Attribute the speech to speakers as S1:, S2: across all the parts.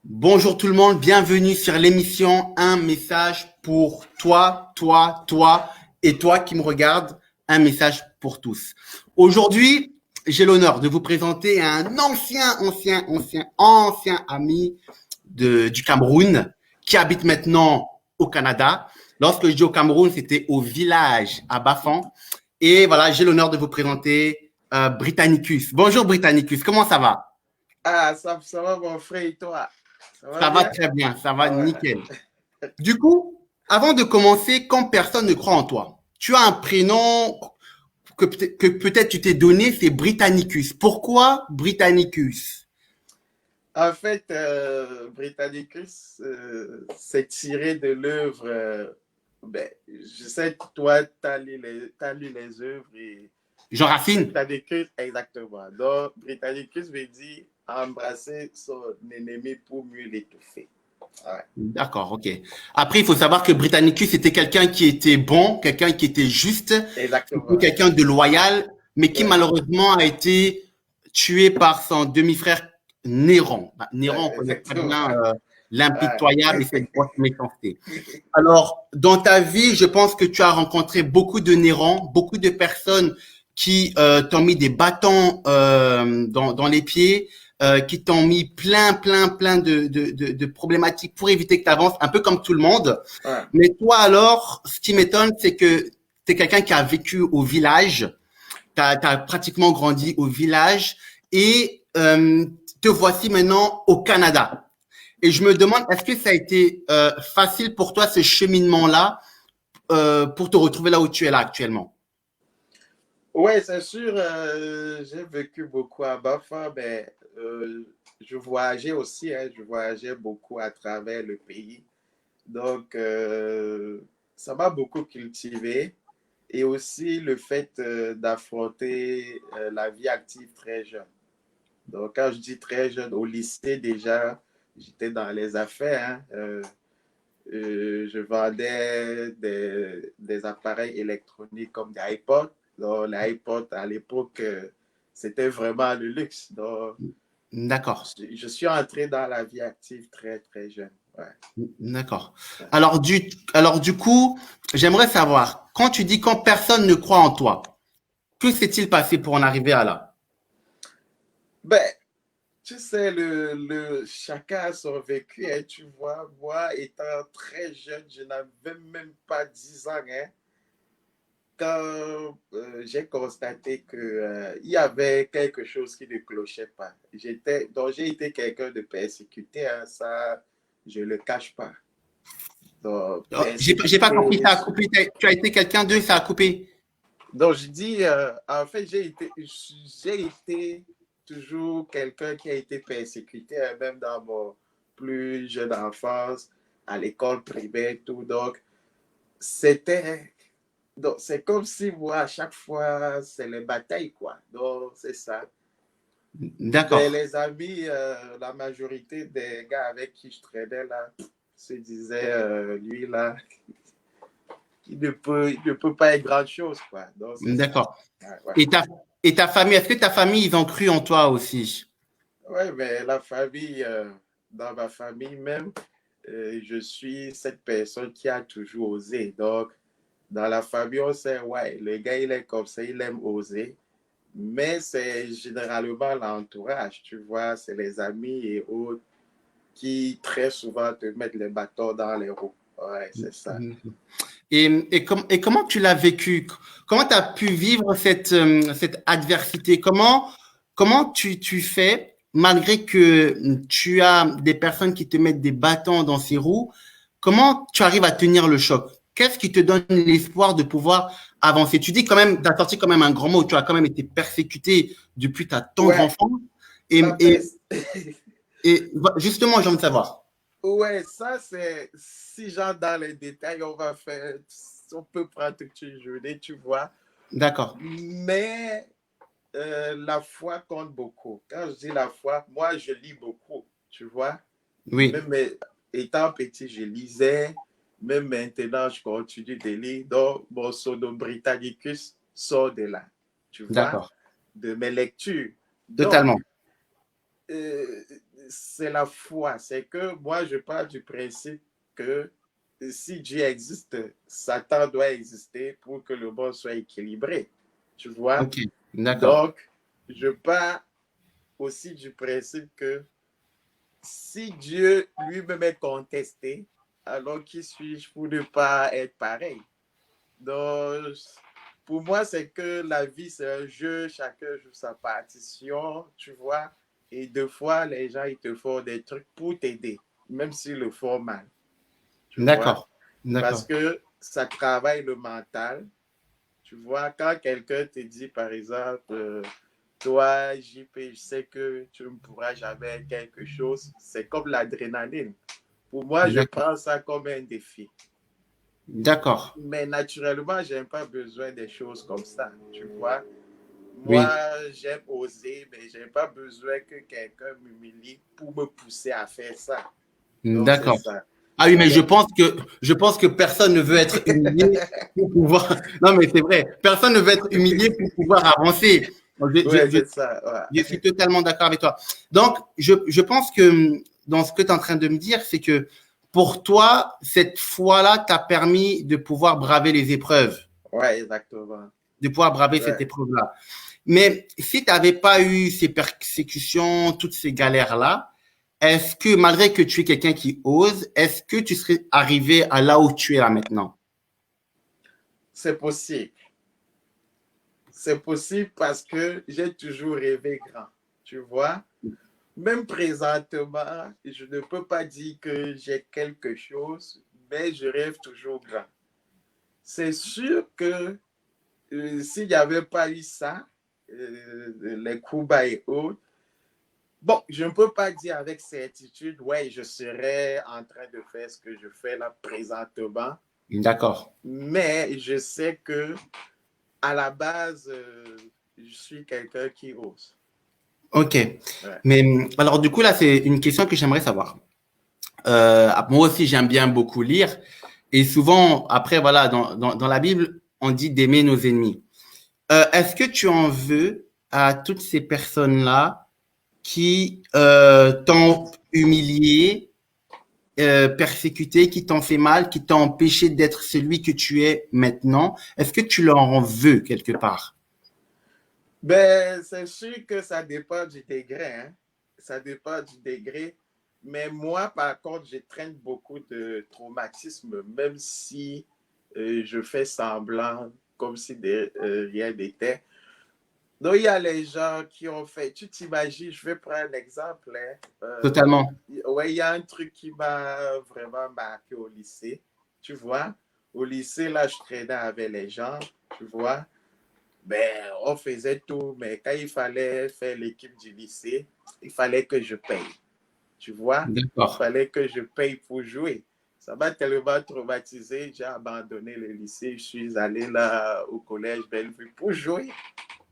S1: Bonjour tout le monde, bienvenue sur l'émission Un message pour toi et toi qui me regarde, un message pour tous. Aujourd'hui, j'ai l'honneur de vous présenter un ancien ami du Cameroun qui habite maintenant au Canada. Lorsque je dis au Cameroun, c'était au village à Bafan. Et voilà, j'ai l'honneur de vous présenter Britannicus. Bonjour Britannicus, comment ça va?
S2: Ah, ça va mon frère et toi? Ça va
S1: Ça va
S2: bien?
S1: très bien, ça va
S2: Ah ouais.
S1: nickel. Du coup, avant de commencer, quand personne ne croit en toi, tu as un prénom que peut-être tu t'es donné, c'est Britannicus. Pourquoi Britannicus?
S2: En fait, Britannicus, c'est tiré de l'œuvre. Je sais que toi, tu as t'as lu les œuvres et
S1: Jean Racine?
S2: Britannicus, exactement. Donc, Britannicus veut dire embrasser son ennemi pour mieux l'étouffer. Ouais,
S1: D'accord, ok. Après, il faut savoir que Britannicus était quelqu'un qui était bon, quelqu'un qui était juste, c'était
S2: exactement.
S1: quelqu'un de loyal, mais qui
S2: Ouais,
S1: malheureusement a été tué par son demi-frère Néron. Bah, Néron, on
S2: ouais,
S1: connaît très
S2: exactement.
S1: bien
S2: Ouais.
S1: l'impitoyable et cette grosse méchanceté. Alors, dans ta vie, je pense que tu as rencontré beaucoup de Nérons, beaucoup de personnes qui t'ont mis des bâtons dans les pieds, qui t'ont mis plein de problématiques pour éviter que tu avances, un peu comme tout le monde.
S2: Ouais.
S1: Mais toi, alors, ce qui m'étonne, c'est que tu es quelqu'un qui a vécu au village, tu as pratiquement grandi au village et te voici maintenant au Canada. Et je me demande, est-ce que ça a été facile pour toi, ce cheminement-là, pour te retrouver là où tu es là actuellement?
S2: Ouais, c'est sûr, j'ai vécu beaucoup à Bafa, mais je voyageais aussi, hein, je voyageais beaucoup à travers le pays. Donc, ça m'a beaucoup cultivé. Et aussi le fait d'affronter la vie active très jeune. Donc, quand je dis très jeune, au lycée déjà, j'étais dans les affaires, hein. Je vendais des appareils électroniques comme des iPods. Donc, les iPods, à l'époque, c'était vraiment le luxe. Donc,
S1: D'accord,
S2: je suis entré dans la vie active très, très jeune. Ouais.
S1: d'accord. Alors du coup, j'aimerais savoir, quand personne ne croit en toi, que s'est-il passé pour en arriver à là?
S2: Ben, tu sais, chacun a son vécu, hein, tu vois. Moi, étant très jeune, je n'avais même pas 10 ans, hein, quand j'ai constaté que, il y avait quelque chose qui ne clochait pas. Donc j'ai été quelqu'un de persécuté, hein, ça, je ne le cache pas. Donc,
S1: Oh, j'ai pas compris,
S2: persécuté.
S1: ça a coupé, tu as été quelqu'un d'eux, ça a coupé.
S2: Donc je dis, en fait, j'ai été toujours quelqu'un qui a été persécuté, hein, même dans mon plus jeune enfance, à l'école primaire, tout. C'était Donc, c'est comme si moi, à chaque fois, c'est les batailles, quoi. Donc, c'est ça. Mais
S1: D'accord.
S2: les amis, la majorité des gars avec qui je traînais, là, se disaient, lui, là, il ne peut pas être grand-chose, quoi. Donc, c'est ça.
S1: D'accord.
S2: Ouais, ouais.
S1: Et ta famille, est-ce que ta famille, ils ont cru en toi aussi?
S2: Ouais, mais la famille, dans ma famille même, je suis cette personne qui a toujours osé. Donc, dans la famille, on sait, ouais, le gars, il est comme ça, il aime oser. Mais c'est généralement l'entourage, tu vois, c'est les amis et autres qui très souvent te mettent les bâtons dans les roues. Ouais, c'est ça.
S1: Et comment tu l'as vécu? Comment tu as pu vivre cette adversité? Comment tu fais, malgré que tu as des personnes qui te mettent des bâtons dans ces roues, comment tu arrives à tenir le choc? Qu'est-ce qui te donne l'espoir de pouvoir avancer? Tu dis quand même, tu as sorti quand même un grand mot, tu as quand même été persécuté depuis ta tendre
S2: Ouais,
S1: enfance. Et,
S2: la
S1: et,
S2: peste.
S1: et justement, j'ai envie de savoir.
S2: Ouais, ça, c'est. Si j'entre dans les détails, on va faire. On peut prendre toute une journée, tu vois.
S1: D'accord.
S2: Mais la foi compte beaucoup. Quand je dis la foi, moi, je lis beaucoup, tu vois.
S1: Oui,
S2: Même étant petit, je lisais. Même maintenant, je continue de lire. Donc, mon Sono Britannicus sort de là, tu vois,
S1: d'accord.
S2: de mes lectures. Donc,
S1: Totalement.
S2: euh, c'est la foi. C'est que moi, je pars du principe que si Dieu existe, Satan doit exister pour que le monde soit équilibré. Tu vois?
S1: Ok, d'accord.
S2: Donc, je pars aussi du principe que si Dieu lui-même est contesté, alors qui suis-je pour ne pas être pareil? Donc, pour moi, c'est que la vie, c'est un jeu, chacun joue sa partition, tu vois. Et des fois, les gens, ils te font des trucs pour t'aider, même s'ils le font mal, tu vois.
S1: D'accord.
S2: Parce
S1: D'accord.
S2: que ça travaille le mental. Tu vois, quand quelqu'un te dit, par exemple, toi, JP, je sais que tu ne pourras jamais quelque chose, c'est comme l'adrénaline. Pour moi, je
S1: D'accord.
S2: prends ça comme un défi.
S1: D'accord.
S2: Mais naturellement, je n'ai pas besoin des choses comme ça, tu vois. Moi,
S1: Oui.
S2: j'aime oser, mais je n'ai pas besoin que quelqu'un m'humilie pour me pousser à faire ça. Donc, c'est
S1: D'accord.
S2: ça.
S1: Ah oui, mais
S2: Mais,
S1: je pense que personne ne veut être humilié pour pouvoir. Non, mais c'est vrai. Personne ne veut être humilié pour pouvoir avancer. Donc,
S2: ouais, c'est ça.
S1: je
S2: Ouais.
S1: suis totalement d'accord avec toi. Donc, je pense que dans ce que tu es en train de me dire, c'est que pour toi, cette foi-là t'a permis de pouvoir braver les épreuves,
S2: Ouais, exactement.
S1: de pouvoir braver cette
S2: Ouais.
S1: épreuve-là. Mais si tu n'avais pas eu ces persécutions, toutes ces galères-là, est-ce que malgré que tu es quelqu'un qui ose, est-ce que tu serais arrivé à là où tu es là maintenant?
S2: C'est possible. C'est possible parce que j'ai toujours rêvé grand. Tu vois, même présentement, je ne peux pas dire que j'ai quelque chose, mais je rêve toujours grand. C'est sûr que s'il n'y avait pas eu ça, les coups bas et autres, bon, je ne peux pas dire avec certitude, ouais, je serais en train de faire ce que je fais là présentement,
S1: D'accord.
S2: mais je sais que à la base, je suis quelqu'un qui ose.
S1: Ok.
S2: Ouais.
S1: Mais alors du coup là, c'est une question que j'aimerais savoir. Moi aussi, j'aime bien beaucoup lire. Et souvent, après, voilà, dans la Bible, on dit d'aimer nos ennemis. Est-ce que tu en veux à toutes ces personnes-là qui t'ont humilié, persécuté, qui t'ont fait mal, qui t'ont empêché d'être celui que tu es maintenant? Est-ce que tu leur en veux quelque part?
S2: Ben, c'est sûr que ça dépend du degré, hein. Ça dépend du degré. Mais moi, par contre, je traîne beaucoup de traumatisme, même si je fais semblant, comme si rien n'était. Donc, il y a les gens qui ont fait, tu t'imagines, je vais prendre un exemple, hein.
S1: Totalement.
S2: Ouais, il y a un truc qui m'a vraiment marqué au lycée, tu vois. Au lycée, là, je traînais avec les gens, tu vois. Ben, on faisait tout, mais quand il fallait faire l'équipe du lycée, il fallait que je paye. Tu vois, il
S1: D'accord.
S2: fallait que je paye pour jouer. Ça m'a tellement traumatisé, j'ai abandonné le lycée, je suis allé là au collège Bellevue pour jouer.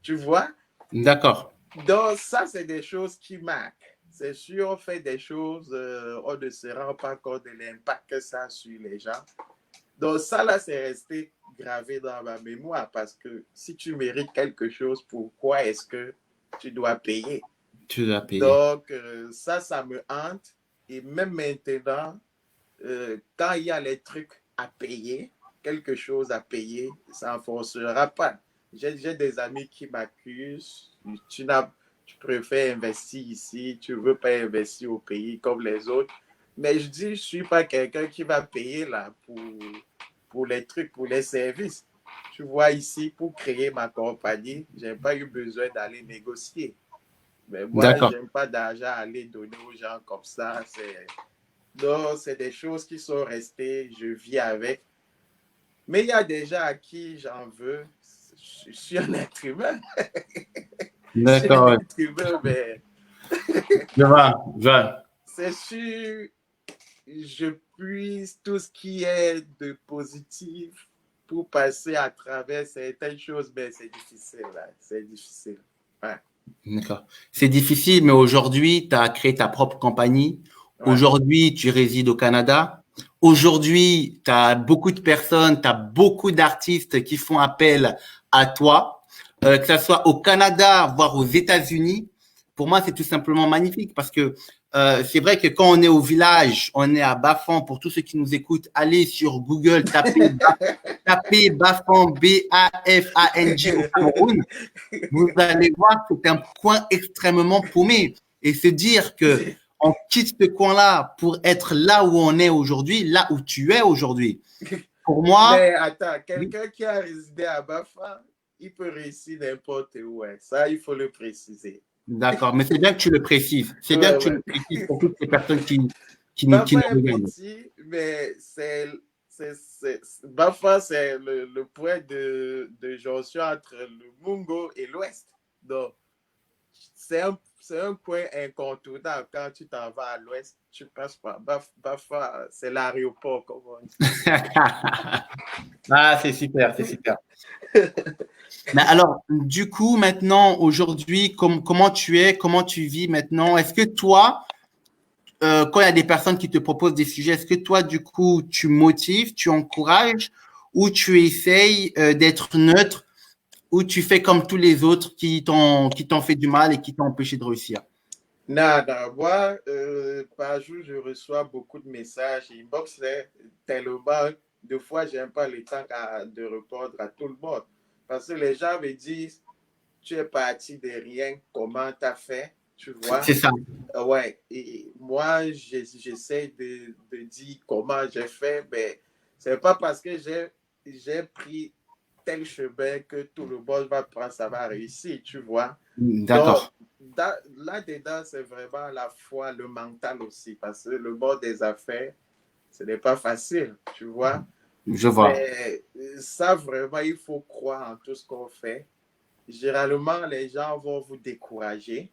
S2: Tu vois,
S1: D'accord.
S2: donc ça, c'est des choses qui marquent. C'est sûr, on fait des choses, on ne se rend pas compte de l'impact que ça a sur les gens. Donc ça, là, c'est resté gravé dans ma mémoire parce que si tu mérites quelque chose, pourquoi est-ce que tu dois payer?
S1: Tu dois payer.
S2: Donc ça me hante. Et même maintenant, quand il y a les trucs à payer, quelque chose à payer, ça ne fonctionnera pas. J'ai des amis qui m'accusent. Tu préfères investir ici, tu ne veux pas investir au pays comme les autres. Mais je dis, je ne suis pas quelqu'un qui va payer là pour les trucs, pour les services. Tu vois, ici, pour créer ma compagnie, je n'ai pas eu besoin d'aller négocier. Mais moi, je
S1: D'accord.
S2: n'aime pas d'argent à aller donner aux gens comme ça. Donc, c'est des choses qui sont restées, je vis avec. Mais il y a des gens à qui j'en veux. Je suis un être humain. Je suis un
S1: D'accord. Ouais.
S2: être humain, mais
S1: Je vois. Je vois.
S2: c'est sûr, je puise tout ce qui est de positif pour passer à travers certaines choses, mais c'est difficile, là. C'est difficile. Ouais.
S1: D'accord. C'est difficile, mais aujourd'hui, tu as créé ta propre compagnie.
S2: Ouais.
S1: Aujourd'hui, tu résides au Canada. Aujourd'hui, tu as beaucoup de personnes, tu as beaucoup d'artistes qui font appel à toi, que ce soit au Canada, voire aux États-Unis, pour moi, c'est tout simplement magnifique parce que c'est vrai que quand on est au village, on est à Bafang. Pour tous ceux qui nous écoutent, allez sur Google, tapez Bafang, B-A-F-A-N-G au Cameroun. Vous allez voir que c'est un coin extrêmement paumé. Et se dire que on quitte ce coin-là pour être là où on est aujourd'hui, là où tu es aujourd'hui. Pour moi.
S2: Mais attends, quelqu'un qui a résidé à Bafa, il peut réussir n'importe où. Hein. Ça, il faut le préciser.
S1: D'accord, mais c'est bien que tu le précises. C'est bien que tu le précises pour toutes les personnes qui
S2: Bafa est petit, mais Bafa, c'est le point de jonction entre le Mungo et l'Ouest. Donc, c'est un point incontournable. Quand tu t'en vas à l'Ouest, tu passes par Bafa, c'est l'aéroport, comme on dit.
S1: Ah, c'est super, c'est super. Mais alors, du coup, maintenant, aujourd'hui, comment tu es, comment tu vis maintenant? Est-ce que toi, quand il y a des personnes qui te proposent des sujets, est-ce que toi, du coup, tu motives, tu encourages ou tu essayes d'être neutre ou tu fais comme tous les autres qui t'ont fait du mal et qui t'ont empêché de réussir?
S2: Non, non, moi, par jour, je reçois beaucoup de messages. Inbox, tellement, des fois, je n'ai pas le temps de répondre à tout le monde. Parce que les gens me disent, tu es parti de rien, comment tu as fait, tu vois?
S1: C'est ça.
S2: Ouais, et moi, j'essaie de dire comment j'ai fait, mais ce n'est pas parce que j'ai pris tel chemin que tout le monde va prendre, ça va réussir, tu vois?
S1: D'accord.
S2: Donc, là-dedans, c'est vraiment la foi, le mental aussi, parce que le monde des affaires, ce n'est pas facile, tu vois?
S1: Je vois.
S2: Mais ça, vraiment, il faut croire en tout ce qu'on fait. Généralement, les gens vont vous décourager.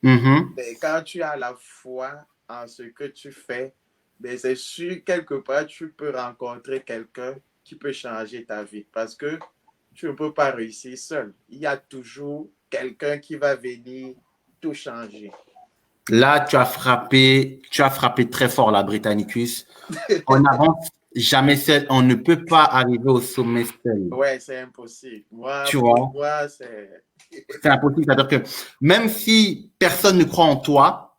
S2: Mais quand tu as la foi en ce que tu fais, ben c'est sûr, quelque part, tu peux rencontrer quelqu'un qui peut changer ta vie parce que tu ne peux pas réussir seul. Il y a toujours quelqu'un qui va venir tout changer.
S1: Là, tu as frappé très fort la Britannicus. On n'avance jamais seul. On ne peut pas arriver au sommet seul.
S2: Ouais, c'est impossible.
S1: Tu vois?
S2: Pour moi, c'est
S1: impossible. C'est-à-dire que même si personne ne croit en toi,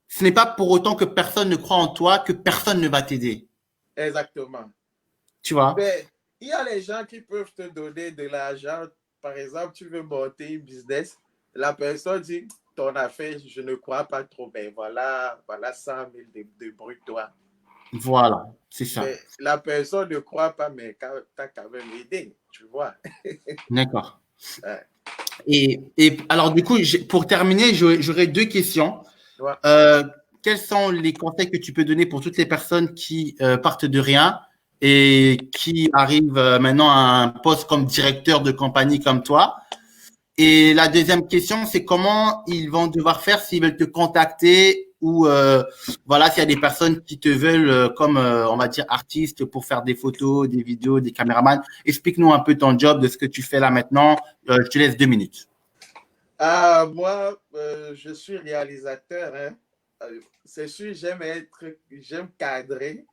S1: ce n'est pas pour autant que personne ne croit en toi que personne ne va t'aider.
S2: Exactement.
S1: Tu vois?
S2: Mais il y a les gens qui peuvent te donner de l'argent. Par exemple, tu veux monter un business. La personne dit, ton affaire, je ne crois pas trop. Mais voilà 100 000 de brut, toi.
S1: Voilà, c'est ça.
S2: Mais la personne ne croit pas, mais tu as quand même aidé, tu vois.
S1: D'accord.
S2: Ouais.
S1: Et alors, du coup, pour terminer, j'aurais deux questions.
S2: Ouais.
S1: Quels sont les conseils que tu peux donner pour toutes les personnes qui partent de rien et qui arrivent maintenant à un poste comme directeur de compagnie comme toi? Et la deuxième question, c'est comment ils vont devoir faire s'ils veulent te contacter ou voilà, s'il y a des personnes qui te veulent comme, on va dire, artiste pour faire des photos, des vidéos, des caméramans. Explique-nous un peu ton job, de ce que tu fais là maintenant. Je te laisse 2 minutes.
S2: Moi, je suis réalisateur. Hein. C'est sûr, j'aime cadrer,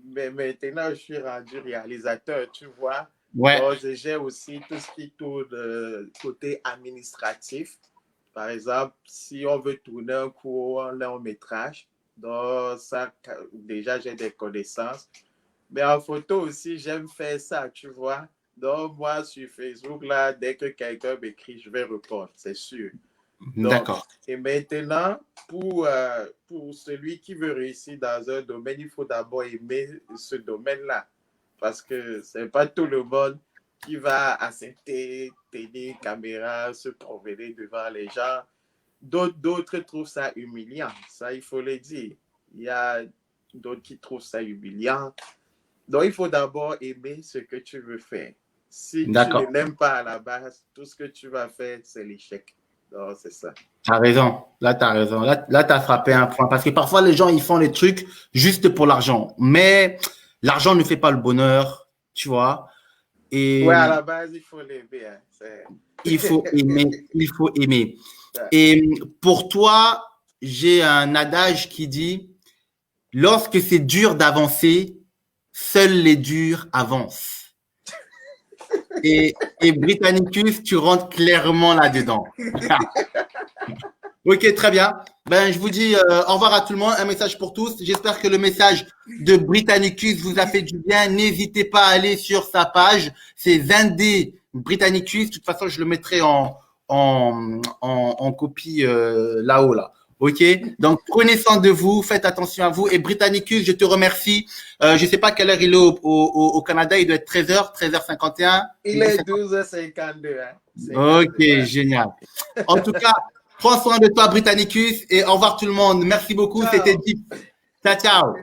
S2: mais maintenant, je suis rendu réalisateur, tu vois.
S1: Ouais.
S2: Donc, je gère aussi tout ce qui tourne côté administratif. Par exemple, si on veut tourner un court, un long métrage, donc ça, déjà, j'ai des connaissances. Mais en photo aussi, j'aime faire ça, tu vois. Donc, moi, sur Facebook, là, dès que quelqu'un m'écrit, je vais répondre, c'est sûr.
S1: D'accord.
S2: Et maintenant, pour celui qui veut réussir dans un domaine, il faut d'abord aimer ce domaine-là. Parce que ce n'est pas tout le monde qui va accepter tenir caméra, se promener devant les gens. D'autres trouvent ça humiliant. Ça, il faut le dire. Il y a d'autres qui trouvent ça humiliant. Donc, il faut d'abord aimer ce que tu veux faire. Si tu ne l'aimes pas à la base, tout ce que tu vas faire, c'est l'échec. Donc, c'est ça.
S1: Tu as raison. Là, tu as raison. Là, tu as frappé un point. Parce que parfois, les gens, ils font les trucs juste pour l'argent. Mais l'argent ne fait pas le bonheur, tu vois. Et
S2: ouais, à la base, il faut l'aimer. Hein.
S1: Il faut aimer. Il faut aimer. Ouais. Et pour toi, j'ai un adage qui dit, lorsque c'est dur d'avancer, seuls les durs avancent. Et Britannicus, tu rentres clairement là-dedans. Ok, très bien. Ben, je vous dis au revoir à tout le monde. Un message pour tous. J'espère que le message de Britannicus vous a fait du bien. N'hésitez pas à aller sur sa page. C'est Zindé Britannicus. De toute façon, je le mettrai en copie là-haut, là. Ok. Donc, prenez soin de vous. Faites attention à vous. Et Britannicus, je te remercie. Je sais pas quelle heure il est au Canada. Il doit être 13h, 13h51.
S2: Il est 12h52. Hein.
S1: Ok, ouais. Génial. En tout cas, prends soin de toi, Britannicus, et au revoir tout le monde. Merci beaucoup. C'était Deep. Ciao, ciao.